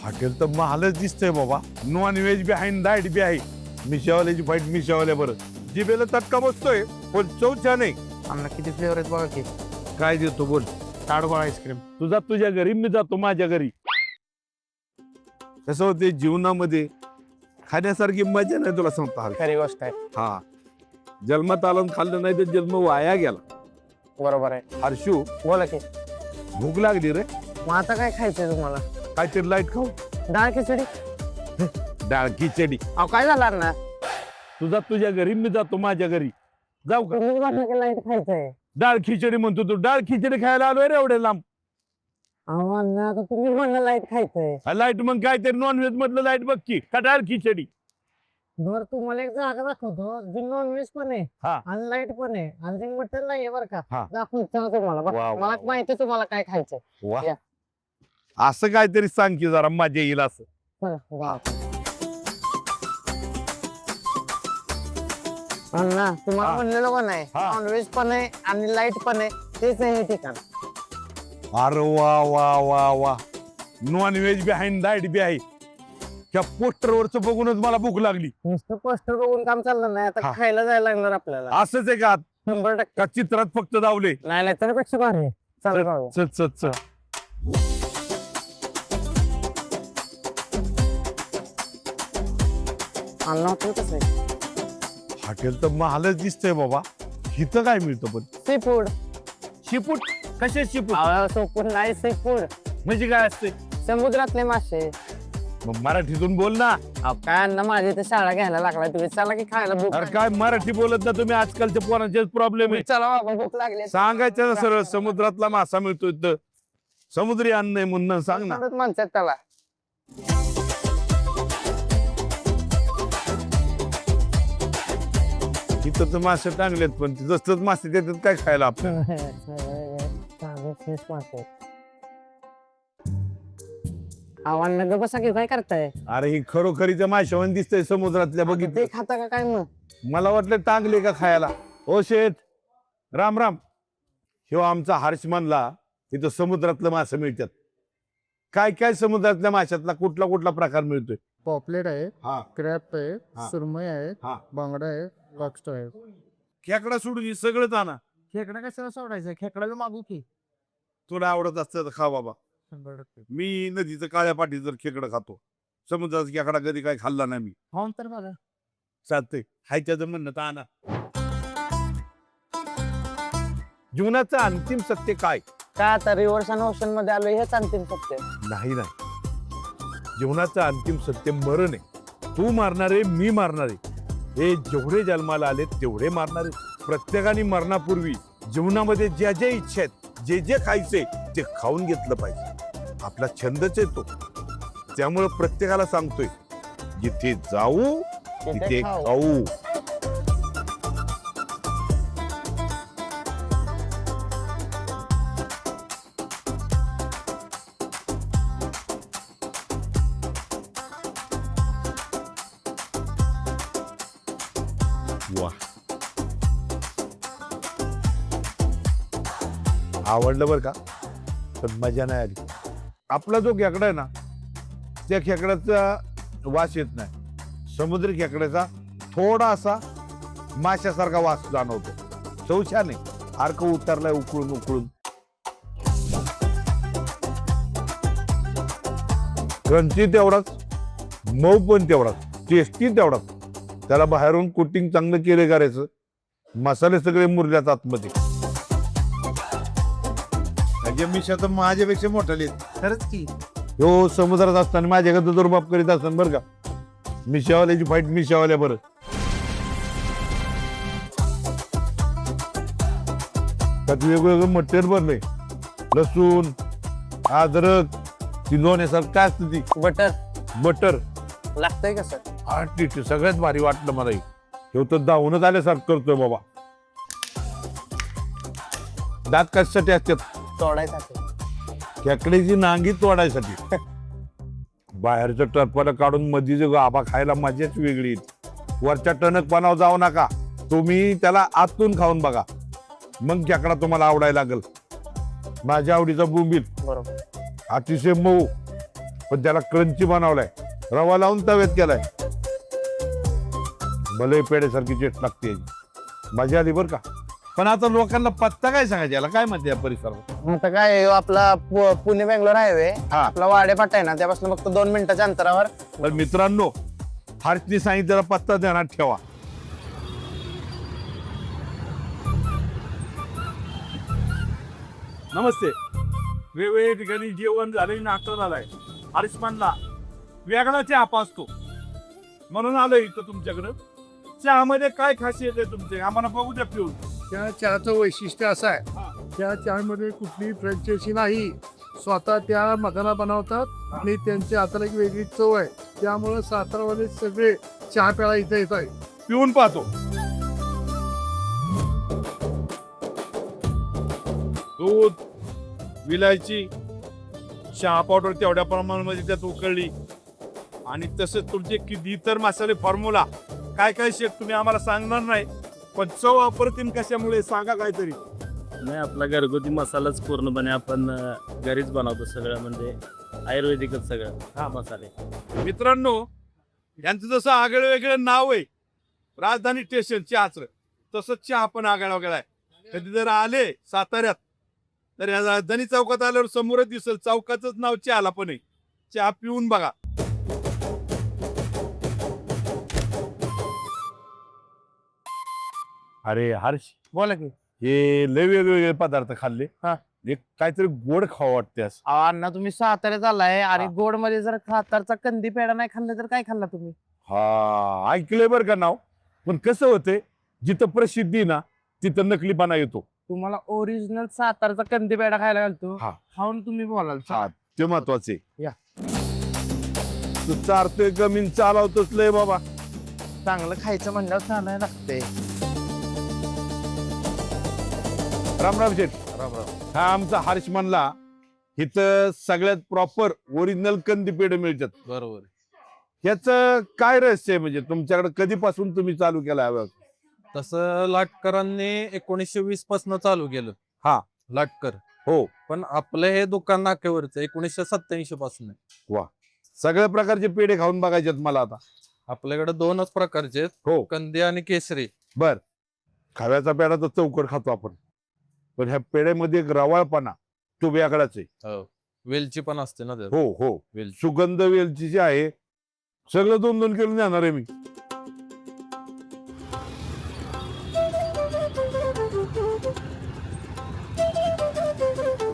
Hotel तर महालच दिसतंय बाबा. नॉन व्हेज बी आहे, डाएट बी आहे. मिशावाल्याची फाईट मिशावाल्या बरं. जिभेला तटका बसतोय पण चव छान आहे. अण्णा किती फ्लेवर आहेत बघा की. काय देतो बोल. ताडगोळा आईस्क्रीम. तुझा तुझ्या घरी, मी जातो माझ्या घरी. कसं होते जीवनामध्ये खाण्यासारखी मजा नाही तुला सांगतो. खरी गोष्ट आहे. हा, जन्मात आलं आणि खाल्लं नाही तर जन्म वाया गेला. बरोबर आहे. हर्षू, बोला की. भूक लागली रे. मग आता काय खायचंय तुम्हाला? काहीतरी लाईट खाऊ. डाळ खिचडी. डाळ खिचडी. अहो काय झालं अण्णा? तुझा तुझ्या घरी, मी जातो माझ्या घरी. जाऊ का? तुम्ही म्हटलं की लाईट खायचंय. डाळ खिचडी म्हणतो तू. डाळ खिचडी खायला आलोय रे एवढे लांब. अहो अण्णा आता तुम्ही म्हणलं लाईट खायचंय. लाईट मग काय तरी नॉनव्हेज मधलं लाईट बघ की. का डाळ खिचडी. बरं तुम्हाला एक जागा दाखवतो जी नॉनव्हेज पण आहे हा. आणि लाईट पण आहे आणि ते मटन नाहीये बरं हा. का. दाखवतो तुम्हाला बघ. वा, वा, मला वा. माहिती आहे तुम्हाला काय खायचंय. वा, या. असं काहीतरी सांग की जरा मजा येईल असं. बघा, वा. अण्णा तुम्हाला हा. म्हणलेलं पण आहे हा. नॉनव्हेज पण आहे आणि लाईट पण आहे. तेच आहे हे ठिकाण. अरे वा वा वा वा. नॉनव्हेज बी आहे, डाएट बी आहे. त्या पोस्टरवरच बघूनच मला भूक लागली. नुसतं पोस्टर बघून काम चाललं नाही. आता हा. खायला जायला लागणार आपल्याला. असंच आहे का? 100%. का चित्रात फक्त धावले. नाही नाही त्यापेक्षा भारी आहे. चला जाऊया. चल चल चल. अण्णा हॉटेल कसं आहे? हॉटेल तर महालच दिसतंय बाबा. इथं काय मिळतं पण? Seafood. शिपूट. कसे शिपूट सोपून नाही सी फूड. म्हणजे काय असते? समुद्रातले मासे. मग मराठीतून बोल ना. अहो काय अण्णा माझी इथे शाळा घ्यायला लागलाय तुम्ही. चला की खायला भूक अरे काय मराठी बोलत ना तुम्ही. आजकालच्या पोरांचे प्रॉब्लेम आहे. चला बाबा भूक लागली. सांगायचं ना सरळ. समुद्रातला मासा मिळतोय तर समुद्री अन्न आहे म्हणून सांग ना. म्हणतात त्याला. इथं तर मासे चांगलेत पण जसंच मासे देतात काय खायला आपण. अण्णा ग बसा की काय करताय? अरे ही खरोखरीच्या माशावन दिसतंय समुद्रातल्या. ते बघितलं खाता का काय मग? मला वाटलं टांगले का खायला. ओ शेठ, राम राम. ह्यो आमचा हर्ष म्हणला तिथं समुद्रातलं मासे मिळतात. काय काय समुद्रातल्या माशातला कुठला कुठला प्रकार मिळतोय? पॉपलेट आहे, हा, क्रॅप आहे, हा. सुरमई आहे, हा. बांगडा आहे, लॉबस्टर आहे. खेकडा सोडून हे सगळंच आणा. खेकडा कशाला सोडायचं? खेकडा बी मागू की. तुला आवडत असतं तर खा बाबा. 100%. मी नदीचं काळ्या पाठी जर खेकडं खातो. समुद्राचा खेकडा कधी काय खाल्ला नाही मी. खाऊन तर बघा. चालतंय. हायच्या जर म्हणणं तर आणा. जीवनाचं अंतिम सत्य काय? काय आता रिव्हर्स आणि ओशन मध्ये आलो हेच अंतिम सत्य. नाही नाही. जीवनाचं अंतिम सत्य मरण आहे. तू मारणार आहे, मी मारणार आहे. हे जेवढे जन्माला आले तेवढे मारणार आहे. प्रत्येकाने मरणापूर्वी जीवनामध्ये ज्या ज्या इच्छा आहेत, जे जे खायचे ते खाऊन घेतलं पाहिजे. आपला छंदच आहे तो. त्यामुळे प्रत्येकाला सांगतोय जिथे जाऊ तिथे खाऊ. वा, आवडलं बर का. पण मजा नाही आली. आपला जो खेकडा आहे ना त्या खेकड्याचा वास येत नाही. समुद्री खेकड्याचा थोडासा माशासारखा वास जाणवतो. चव छान आहे. अर्क उतरलाय उकळून उकळून. क्रंची तेवढाच, मऊ पण तेवढाच, टेस्टी तेवढाच. त्याला बाहेरून कोटिंग चांगलं केलं करायचं. मसाले सगळे मुरल्यात आतमध्ये. म्हणजे मिशा तर माझ्यापेक्षा मोठा लिहित. खरंच की. हो, समुद्रात असताना माझ्याकडे दुर्बाप करीत असताना बरं का. मिशावाल्याची फाईट मिशावाल्या बरं. त्यात वेगवेगळं मटेरियल भरलंय. लसूण, अद्रक, ती लोण्यासारखं काय असतं ती बटर बटर. लागतंय कसं? हा टीट सगळ्यात भारी वाटलं मला. हे तर दावूनच आल्यासारखं करतोय बाबा. दात कशासाठी असतात? तोडायसाठी. खेकड्याची नांगी तोडायसाठी. बाहेरच्या टरपाला काढून मध्ये जो आबा खायला मजाच वेगळी. वरच्या टणकपणावर जाऊ नका. तुम्ही त्याला आतून खाऊन बघा. मग खेकडा तुम्हाला आवडायला लागेल. माझ्या आवडीचा बोंबील बरोबर. अतिशय मऊ, पण त्याला क्रंची बनवलाय, रवा लावून तव्यात केलाय. भले पेड्यासारखी टेस्ट लागते, मजा आली बरं का. पण आता लोकांना पत्ता काय सांगायचा, याला काय म्हणते या परिसरात? आता काय आपला पुणे बेंगलोर हायवे हा. आपला वाडेपाटा आहे ना, त्यापासून फक्त 2 मिनिटाच्या अंतरावर. पण मित्रांनो, हर्षनी सांगितलेला पत्ता ध्यानात ठेवा. नमस्ते. वेगवेगळ्या ठिकाणी जेवण झालंय, नाश्ता झालाय. हरिशमानला वेगळा चहा पाचतो म्हणून आलो इथं तुमच्याकडं. चहामध्ये काय खासियत आहे तुमचे, आम्हाला बघू द्या पिऊन. त्या चहाचं वैशिष्ट्य असं आहे, त्या चहामध्ये कुठली फ्रँचायझी नाही, स्वतः त्या मखाना बनवतात आणि त्यांच्या हाताला एक वेगळी चव आहे. त्यामुळे सातारावाले सगळे चहा प्यायला इथे येत आहे. पिऊन पाहतो. दूध, विलायची, चहा पावडर तेवढ्या प्रमाणामध्ये त्यात उकळली, आणि तसंच तुमचे किती इतर मसाले फॉर्म्युला काय काय शेत तुम्ही आम्हाला सांगणार नाही, पण चव अप्रतिम कशामुळे सांगा काहीतरी. नाही, आपला घरगुती मसालाच पूर्णपणे आपण घरीच बनवतो सगळं, म्हणजे आयुर्वेदिकच सगळं हा मसाले. मित्रांनो, यांचं जसं आगळं वेगळं नाव आहे राजधानी स्टेशन चहाचं, तसंच चहा पण आगळा वेगळा आहे. कधी जर आले साताऱ्यात तर या राजधानी चौकात आल्यावर समोरच दिसेल, चौकाचंच नाव चहाला पण आहे. चहा पिऊन बघा. अरे हर्ष, बोला की. हे लय वेगवेगळे पदार्थ खाल्ले. हा. एक काहीतरी गोड खावं वाटते असं. अहो, अण्णा तुम्ही साताऱ्यात आलाय आणि हा. गोड मध्ये जर सातारचा कंदी पेढा नाही खाल्ला तर काय खाल्ला तुम्ही? हा, ऐकलंय बरं का नाव. पण कसं होतंय, जिथं प्रसिद्धी ना तिथं नकलीपणा येतो. तुम्हाला ओरिजिनल सातारचा कंदी पेढा खायला घालतो, हा. खाऊन तुम्ही बोलाल. हा, ते महत्वाचे. या. तू चारतोय कमी चालवतोच लय बाबा. चांगलं खायचं म्हणल्यावर चालायला लागते. राम राम शेठ. हा आमचा हर्ष म्हणला, इथं सगळ्यात प्रॉपर ओरिजिनल कंदी पेढे मिळतात. बरोबर. ह्याच काय रहस्य आहे, म्हणजे तुमच्याकडे कधीपासून तुम्ही चालू केला हवं? तसं लाटकरांनी 1920 पासून चालू केलं. हा. लाटकर. हो. पण आपलं हे दुकान नाक्यावरचं 1987 पासून आहे. सगळ्या प्रकारचे पेढे खाऊन बघायचे मला आता. आपल्याकडे 2च प्रकारचे आहेत, हो. कंदी आणि केसरी. बर. खव्याचा पेढा तर चौकट खातो आपण, पण ह्या पेढ्यामध्ये एक रवाळपणा तो वेगळाच आहे. हो. वेलची पण असते ना त्यात. हो हो. वेलची. सुगंध वेलची जे आहे, सगळं 2-2 किलो देणार आहे मी.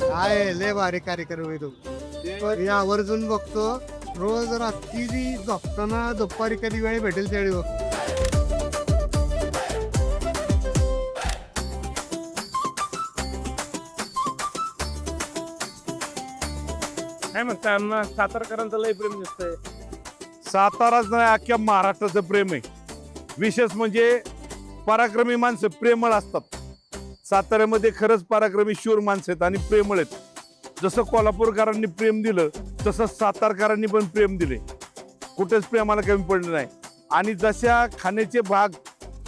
काय लय भारी कार्यक्रम आहे तो. मी आवर्जून बघतो. रोज रात्री झोपताना दुपारी कधी वेळ भेटेल त्यावेळी बघतो. काय म्हणता अण्णा, सातारकरांचं लय प्रेम दिसतंय. साताराच नाही, अख्ख्या महाराष्ट्राचं प्रेम आहे. विशेष म्हणजे पराक्रमी माणसं प्रेमळ असतात. साताऱ्यामध्ये खरंच पराक्रमी शूर माणसं आहेत आणि प्रेमळ आहेत. जसं कोल्हापूरकरांनी प्रेम दिलं, तसं सातारकरांनी पण प्रेम दिले. कुठेच प्रेमाला कमी पडलं नाही. आणि जशा खाण्याचे भाग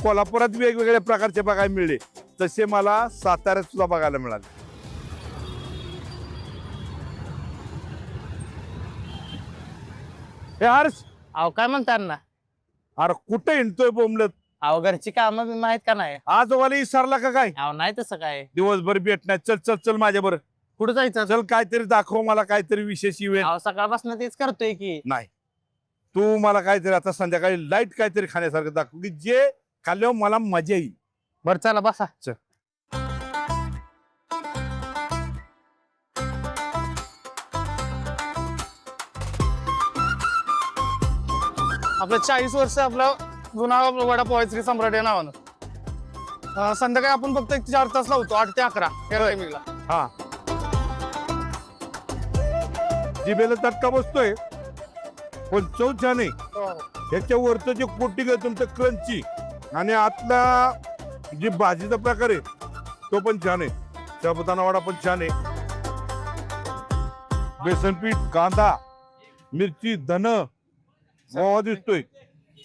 कोल्हापुरात वेगवेगळ्या प्रकारचे बघायला मिळले, तसे मला साताऱ्यात सुद्धा बघायला मिळाले. हे हर्ष, अहो काय म्हणता अण्णा? अरे कुठे हिंडतोय बोंबलत? अहो घरची कामं बी माहित का नाही? आज वाला विसरला का काय? अहो नाही तसं काय. दिवसभर भेट नाही. चल चल चल माझ्या बरं. कुठं जायचं? चल काहीतरी दाखव मला, काहीतरी विशेष इव्हेंट. अहो सकाळपासून तेच करतोय की. नाही, तू मला काहीतरी आता संध्याकाळी लाईट काहीतरी खाण्यासारखं दाखव, की जे खाल्ल्यावर मला मजा येईल. बरं चला बसा. आपलं 40 वर्ष आपलं जुना वडापावायचं सम्राट या नावानं. संध्याकाळी आपण फक्त 4 तास लावतो, 8 ते 11 या टायमिंगला. हा, जिभेला चटका बसतोय, पण चव छान आहे. ह्याच्या वरचं जे कोटिंग आहे तुमचं क्रंची, आणि आतला जी भाजीचा प्रकार आहे तो पण छान आहे. साबुदाणा वडा पण छान आहे. बेसनपीठ, कांदा, मिरची, धन मोवा दिसतोय.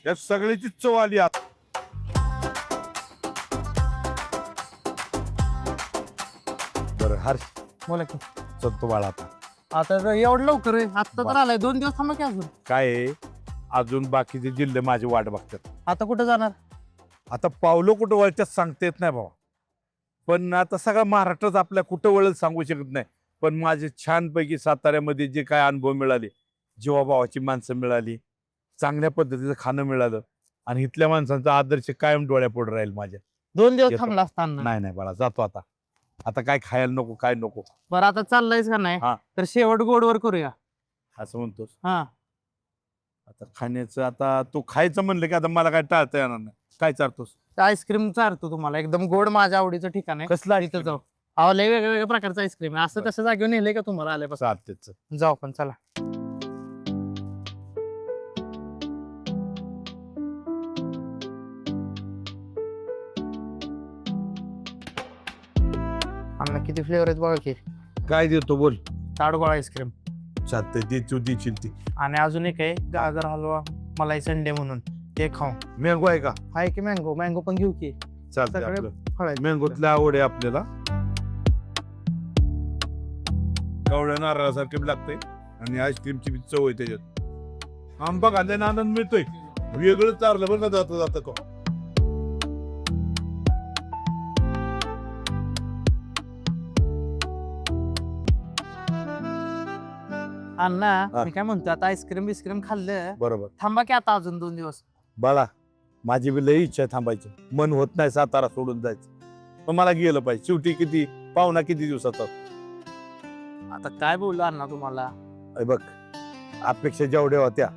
या सगळ्याची चव आली आत. बरं हर्ष, बोला की. चलतो बाळा आता. आता एवढं लवकर आहे आता तर आलाय 2 दिवस थांबा की अजून. काय आहे, अजून बाकीचे जिल्हे माझी वाट बघतात. आता कुठं जाणार? आता पावलं कुठं वळच्यात सांगता येत नाही बाबा, पण आता सगळा महाराष्ट्रच आपल्या कुठं वळत सांगू शकत नाही. पण माझे छानपैकी साताऱ्यामध्ये जे काय अनुभव मिळाले, जीवाभावाची माणसं मिळाली, चांगल्या पद्धतीचं खाणं मिळालं आणि इथल्या माणसांचा आदर्श कायम डोळ्यापुढे राहील माझ्या. 2 दिवस येतो. थांबला असताना. नाही नाही बाळा, जातो आता. आता काय खायला नको, काय नको बरं आता चाललायच का नाही हा. तर शेवट गोडवर करूया. असं म्हणतोस. हा आता खाण्याचं, आता तू खायचं म्हणलं की आता मला काय टाळता येणार नाही. काय चालतोस? आईस्क्रीम चारतो तुम्हाला एकदम गोड माझ्या आवडीचं ठिकाण आहे. कसला तिथं जाऊ. अहो लय वेगळ्या वेगळ्या प्रकारचं आईस्क्रीम आहे. असं तसं जागेवर नेलंय का तुम्हाला आल्यापासून? चालतेच. जाऊ पण चला. अण्णा किती फ्लेवर आहेत बघा की. काय देतो बोल. ताडगोळा आईस्क्रीम चालतंय, दे तू देशील ती. आणि अजून एक आहे गाजर हलवा मलाई संडे म्हणून, ते खाऊ. मँगो आहे का? आहे की मँगो? मँगो पण घेऊ की. चालतंय. सगळे आपलं फळ आहेत. मँगोतली आवड आहे आपल्याला. कवळ्या नारळासारखे बी लागतंय आणि आईस्क्रीमची बी चव आहे त्याच्यात. आंबा खाल्ल्याने आनंद मिळतोय. वेगळं चारलं बरं का जाता जाता का. अण्णा हा. मी काय म्हणतो आता आईस्क्रीम बिस्क्रीम खाल्लं, बरोबर थांबा की आता अजून 2 दिवस. बाळा, माझी बी लई इच्छा आहे थांबायची. मन होत नाही सातारा सोडून जायचं, पण मला गेलं पाहिजे. शेवटी किती पाहुणा किती दिवसाचा. आता काय बोललो अण्णा तुम्हाला? अय बघ, अपेक्षा जेवढ्या होत्या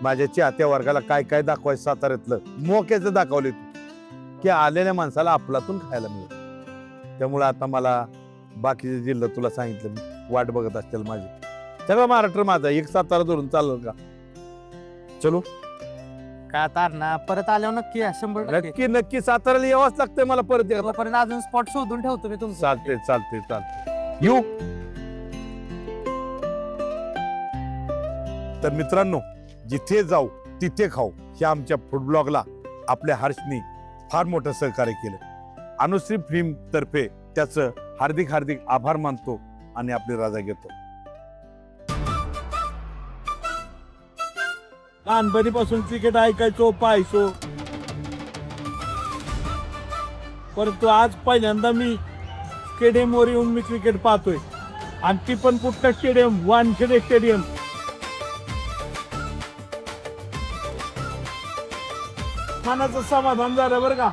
माझ्या चाहत्या वर्गाला काय काय दाखवायचं साताऱ्यातलं मोक्याचं दाखवले तू, की आलेल्या माणसाला आपलातून खायला मिळेल. त्यामुळे आता मला बाकीचे जिल्हा तुला सांगितलं मी वाट बघत असतील माझी. सगळं महाराष्ट्र माझा, एक सातारा धरून चाललं का. चलो काय आता अण्णा परत आल्यावर नक्की या, 100%. नक्की नक्की साताऱ्याला यावंच लागतंय मला परत एकदा. तोपर्यंत अजून स्पॉट शोधून ठेवतो मी तुमचं. चालते चालते चालते. येऊ. तर मित्रांनो, जिथे जाऊ तिथे खाऊ हे आमच्या फूड ब्लॉगला आपल्या हर्षनी फार मोठं सहकार्य केलं. अनुश्री फिल्म तर्फे त्याचं हार्दिक हार्दिक आभार मानतो आणि आपली रजा घेतो. लहानपणीपासून क्रिकेट ऐकायचो, पाहायचो, परंतु आज पहिल्यांदा मी स्टेडियमवर येऊन मी क्रिकेट पाहतोय. आणि ती पण कुठलं स्टेडियम? वानखेडे स्टेडियम. मनाचं समाधान झालं बरं का.